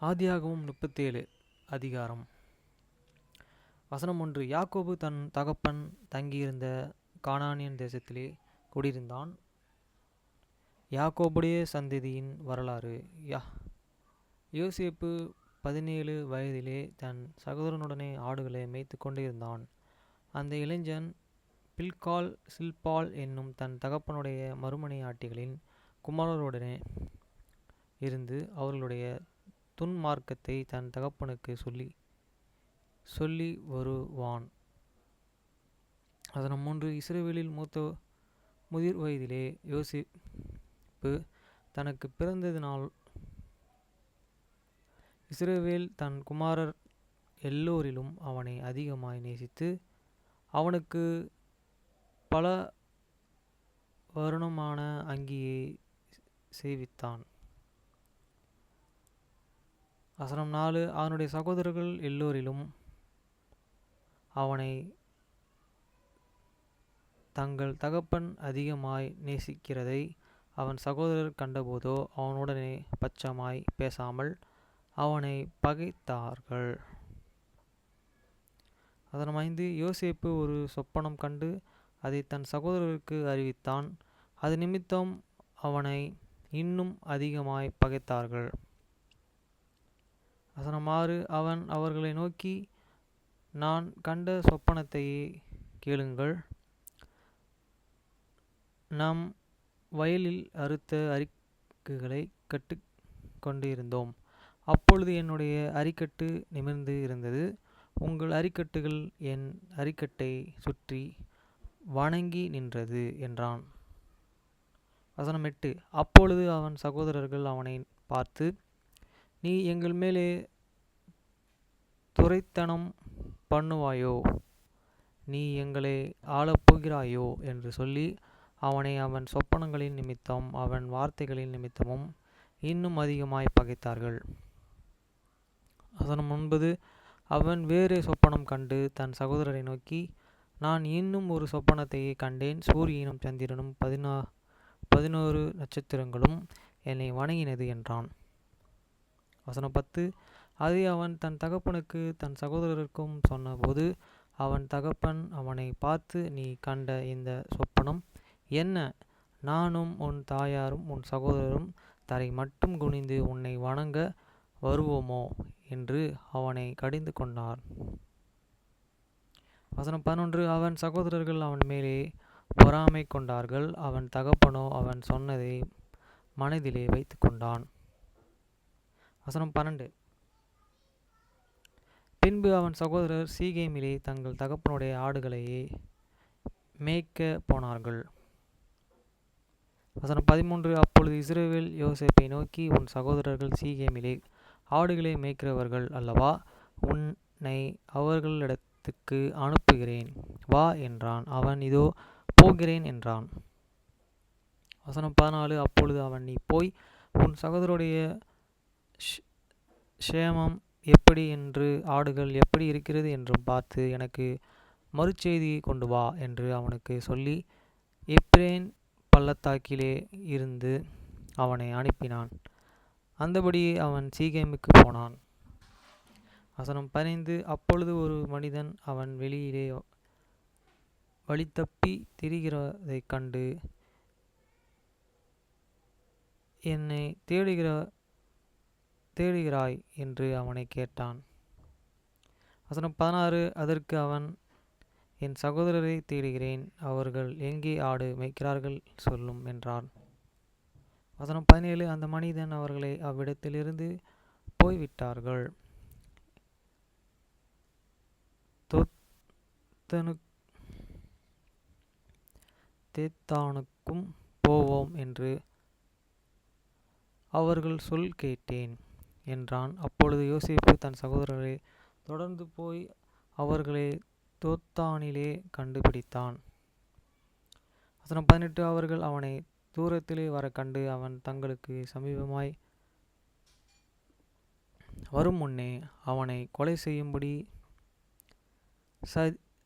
ஆதியாகமம் 37 அதிகாரம். வசனம் 1. யாக்கோபு தன் தகப்பன் தங்கியிருந்த கானானியன் தேசத்திலே குடியிருந்தான். யாக்கோபுடைய சந்ததியின் வரலாறு. யோசேப்பு 17 வயதிலே தன் சகோதரனுடனே ஆடுகளை மேய்த்து கொண்டிருந்தான். அந்த இளைஞன் பில்காள் சில்பாள் என்னும் தன் தகப்பனுடைய மறுமனையாட்டிகளின் குமாரருடனே இருந்து அவர்களுடைய துன்மார்க்கத்தை தன் தகப்பனுக்கு சொல்லி வருவான். வசனம் 3. இஸ்ரவேலில் முதிர் வயதிலே யோசேப்பு தனக்கு பிறந்ததினால் இஸ்ரவேல் தன் குமாரர் எல்லோரிலும் அவனை அதிகமாய் நேசித்து அவனுக்கு பல வருணமான அங்கியை செய்வித்தான். வசனம் 4. அவனுடைய சகோதரர்கள் எல்லோரிலும் அவனை தங்கள் தகப்பன் அதிகமாய் நேசிக்கிறதை அவன் சகோதரர் கண்டபோதோ அவனுடனே பட்சமாய் பேசாமல் அவனை பகைத்தார்கள். வசனம் 5. யோசேப்பு ஒரு சொப்பனம் கண்டு அதை தன் சகோதரருக்கு அறிவித்தான். அது நிமித்தம் அவனை இன்னும் அதிகமாய் பகைத்தார்கள். வசனம் 6. அவன் அவர்களை நோக்கி, நான் கண்ட சொப்பனத்தையே கேளுங்கள். நம் வயலில் அறுத்த அரிக்குகளை கட்டு கொண்டு இருந்தோம். அப்பொழுது என்னுடைய அரிக்கட்டு நிமிர்ந்து இருந்தது. உங்கள் அரிக்கட்டுகள் என் அரிக்கட்டை சுற்றி வணங்கி நின்றது என்றான். வசனம் 8. அப்பொழுது அவன் சகோதரர்கள் அவனை பார்த்து, நீ எங்கள் மேலே துரைத்தனம் பண்ணுவாயோ, நீ எங்களை ஆளப்போகிறாயோ என்று சொல்லி அவனை அவன் சொப்பனங்களின் நிமித்தம் அவன் வார்த்தைகளின் நிமித்தமும் இன்னும் அதிகமாய் பகைத்தார்கள். வசனம் 9. அவன் வேறே சொப்பனம் கண்டு தன் சகோதரரை நோக்கி, நான் இன்னும் ஒரு சொப்பனத்தையே கண்டேன். சூரியனும் சந்திரனும் 11 நட்சத்திரங்களும் என்னை வணங்கினது என்றான். வசனம் 10. அதை அவன் தன் தகப்பனுக்கு தன் சகோதரருக்கும் சொன்னபோது அவன் தகப்பன் அவனை பார்த்து, நீ கண்ட இந்த சொப்பனம் என்ன? நானும் உன் தாயாரும் உன் சகோதரரும் தரை மட்டும் குனிந்து உன்னை வணங்க வருவோமோ என்று அவனை கடிந்து கொண்டார். வசனம் 11. அவன் சகோதரர்கள் அவன் மேலே பொறாமை கொண்டார்கள். அவன் தகப்பனோ அவன் சொன்னதை மனதிலே வைத்து கொண்டான். வசனம் 12. பின்பு அவன் சகோதரர் சீகேமிலே தங்கள் தகப்பனுடைய ஆடுகளையே மேய்க்க போனார்கள். வசனம் 13. அப்பொழுது இஸ்ரவேல் யோசேப்பை நோக்கி, உன் சகோதரர்கள் சீகேமிலே ஆடுகளை மேய்க்கிறவர்கள் அல்லவா? உன்னை அவர்களிடத்துக்கு அனுப்புகிறேன், வா என்றான். அவன், இதோ போகிறேன் என்றான். வசனம் 14. அப்பொழுது அவன், நீ போய் உன் சகோதரருடைய சேமம் எப்படி என்று ஆடுகள் எப்படி இருக்கிறது என்றும் பார்த்து எனக்கு மறுச்செய்தி கொண்டு வா என்று அவனுக்கு சொல்லி எப்ரேன் பள்ளத்தாக்கிலே இருந்து அவனை அனுப்பினான். அந்தபடியே அவன் சீகேமுக்கு போனான். வசனம் 15. அப்பொழுது ஒரு மனிதன் அவன் வெளியிலே வழித்தப்பி திரிகிறதைக் கண்டு, என்னை தேடுகிறாய் என்று அவனை கேட்டான். வசனம் 16. அதற்கு அவன், என் சகோதரரை தேடுகிறேன், அவர்கள் எங்கே ஆடு மேய்க்கிறார்கள் சொல்லும் என்றான். வசனம் 17. அந்த மனிதன் அவர்களை அவ்விடத்திலிருந்து போய்விட்டார்கள். தேத்தானுக்கும் போவோம் என்று அவர்கள் சொல் கேட்டேன் என்றான். அப்பொழுது யோசேப்பு தன் சகோதரரை தொடர்ந்து போய் அவர்களை தோத்தானிலே கண்டுபிடித்தான். வசனம் 18. அவர்கள் அவனை தூரத்திலே வர கண்டு அவன் தங்களுக்கு சமீபமாய் வரும் முன்னே அவனை கொலை செய்யும்படி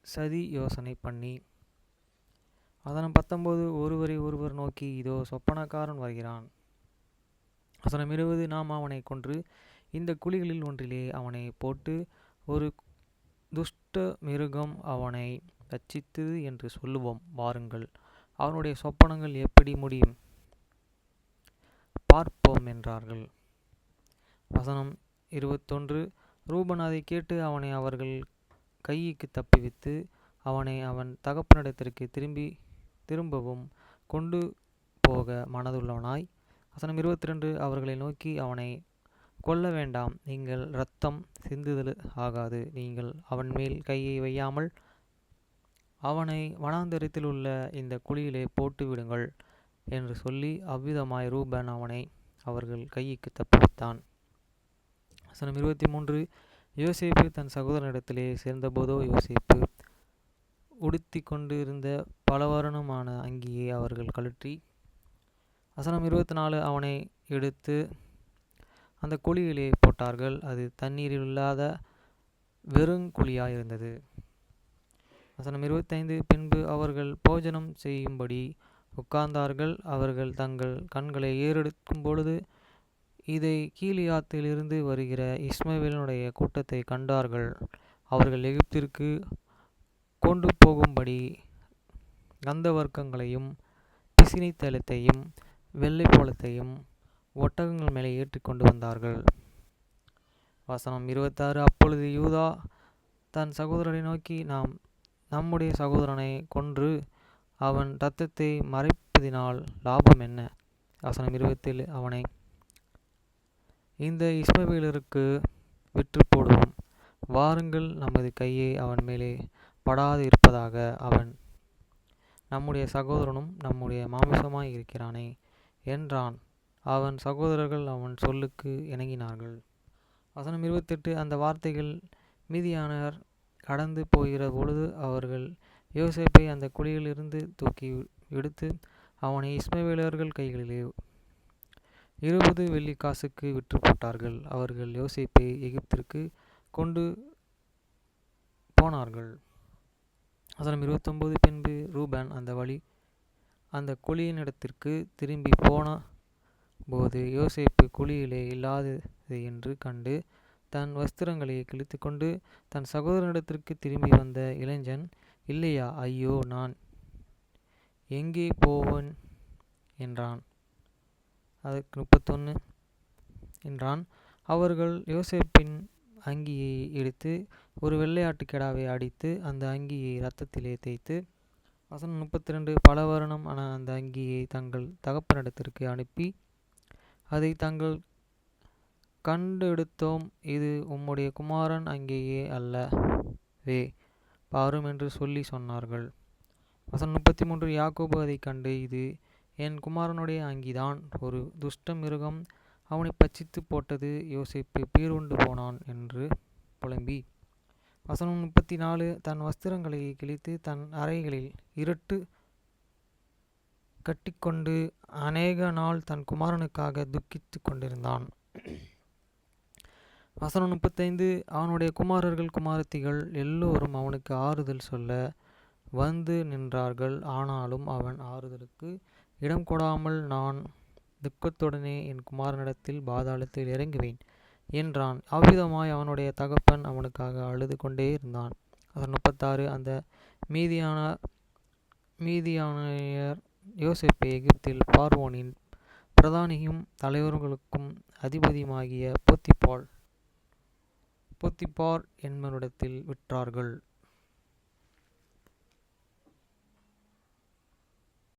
சதி யோசனை பண்ணி. வசனம் 19. ஒருவரை ஒருவர் நோக்கி, இதோ சொப்பனக்காரன் வருகிறான். வசனம் 20. நாம் அவனை கொன்று இந்த குழிகளில் ஒன்றிலே அவனை போட்டு ஒரு துஷ்ட மிருகம் அவனை பட்சித்தது என்று சொல்லுவோம், வாருங்கள். அவனுடைய சொப்பனங்கள் எப்படி முடியும் பார்ப்போம் என்றார்கள். வசனம் 21. ரூபன் அதை கேட்டு அவனை அவர்கள் கைக்கு தப்புவித்து அவனை அவன் தகப்பனிடத்திற்கு திரும்பவும் கொண்டு போக மனதுள்ளவனாய். வசனம் 22. அவர்களை நோக்கி, அவனை கொல்ல வேண்டாம், நீங்கள் இரத்தம் சிந்துதல் ஆகாது, நீங்கள் அவன் மேல் கையை வையாமல் அவனை வனாந்தரத்தில் உள்ள இந்த குழியிலே போட்டு விடுங்கள் என்று சொல்லி அவ்விதமாய் ரூபன் அவனை அவர்கள் கைக்கு தப்புவித்தான். வசனம் 23. யோசேப்பு தன் சகோதரனிடத்திலே சேர்ந்தபோதோ, யோசேப்பு உடுத்தி கொண்டு இருந்த பலவர்ணமான அங்கியை அவர்கள் கழற்றி. வசனம் 24. அவனை எடுத்து அந்த குழியிலே போட்டார்கள். அது தண்ணீரில் இல்லாத வெறுங்குழியாயிருந்தது. வசனம் 25. பின்பு அவர்கள் போஜனம் செய்யும்படி உட்கார்ந்தார்கள். அவர்கள் தங்கள் கண்களை ஏறெடுக்கும் பொழுது இதை கீலியாத்திலிருந்து வருகிற இஸ்மவேலினுடைய கூட்டத்தை கண்டார்கள். அவர்கள் எகிப்திற்கு கொண்டு போகும்படி கந்தவர்க்கங்களையும் பிசினி தைலத்தையும் வெள்ளைப்போளத்தையும் ஒட்டகங்கள் மேலே ஏற்றி கொண்டு வந்தார்கள். வசனம் 26. அப்பொழுது யூதா தன் சகோதரனை நோக்கி, நாம் நம்முடைய சகோதரனை கொன்று அவன் இரத்தத்தை மறைப்பதினால் லாபம் என்ன? வசனம் 27. அவனை இந்த இஸ்மவேலருக்கு விற்று போடுவோம், வாருங்கள், நமது கையை அவன் மேலே படாது இருப்பதாக, அவன் நம்முடைய சகோதரனும் நம்முடைய மாமிசமாய் இருக்கிறானே என்றான். அவன் சகோதரர்கள் அவன் சொல்லுக்கு இணங்கினார்கள். வசனம் 28. அந்த வார்த்தைகள் மீதியானர் கடந்து போகிற பொழுது அவர்கள் யோசேப்பை அந்த குழியிலிருந்து தூக்கி எடுத்து அவனை இஸ்மவேலர்கள் கைகளிலே 20 வெள்ளிக்காசுக்கு விற்று போட்டார்கள். அவர்கள் யோசேப்பை எகிப்திற்கு கொண்டு போனார்கள். வசனம் 29. பின்பு ரூபன் அந்த குழியினிடத்திற்கு திரும்பி போன போது யோசேப்பு குழியிலே இல்லாதது என்று கண்டு தன் வஸ்திரங்களை கிழித்து கொண்டு தன் சகோதரனிடத்திற்கு திரும்பி வந்த இளைஞன், இல்லையா, ஐயோ, நான் எங்கே போவேன் என்றான். அதற்கு 31 என்றான். அவர்கள் யோசேப்பின் அங்கியை எடுத்து ஒரு வெள்ளையாட்டுக்கிடாவை அடித்து அந்த அங்கியை இரத்தத்திலே தேய்த்து. வசனம் 32. பலவர்ணம் ஆன அந்த அங்கியை தங்கள் தகப்பனிடத்திற்கு அனுப்பி, அதை தாங்கள் கண்டெடுத்தோம், இது உம்முடைய குமாரன் அங்கேயே அல்லவே, பாரும் என்று சொல்லி சொன்னார்கள். வசனம் 33. யாக்கோபு அதை கண்டு, இது என் குமாரனுடைய அங்கிதான், ஒரு துஷ்ட மிருகம் அவனை பட்சித்து போட்டது, யோசேப்பு பீருண்டு போனான் என்று புலம்பி. வசனம் 34. தன் வஸ்திரங்களை கிழித்து தன் அறைகளில் இருட்டு கட்டிக்கொண்டு அநேக நாள் தன் குமாரனுக்காக துக்கித்து கொண்டிருந்தான். வசனம் 35. அவனுடைய குமாரர்கள் குமாரத்திகள் எல்லோரும் அவனுக்கு ஆறுதல் சொல்ல வந்து நின்றார்கள். ஆனாலும் அவன் ஆறுதலுக்கு இடம் கொடாமல், நான் துக்கத்துடனே என் குமாரனிடத்தில் பாதாளத்தில் இறங்குவேன் என்றான். அவ்விதமாய் அவனுடைய தகப்பன் அவனுக்காக அழுது கொண்டே இருந்தான். அதன் 36. அந்த மீதியானியர் யோசேப்பை எகிப்தில் பார்வோனின் பிரதானியும் தலைவர்களுக்கும் அதிபதியுமாகிய போத்திபார் என்பவனிடத்தில் விற்றார்கள்.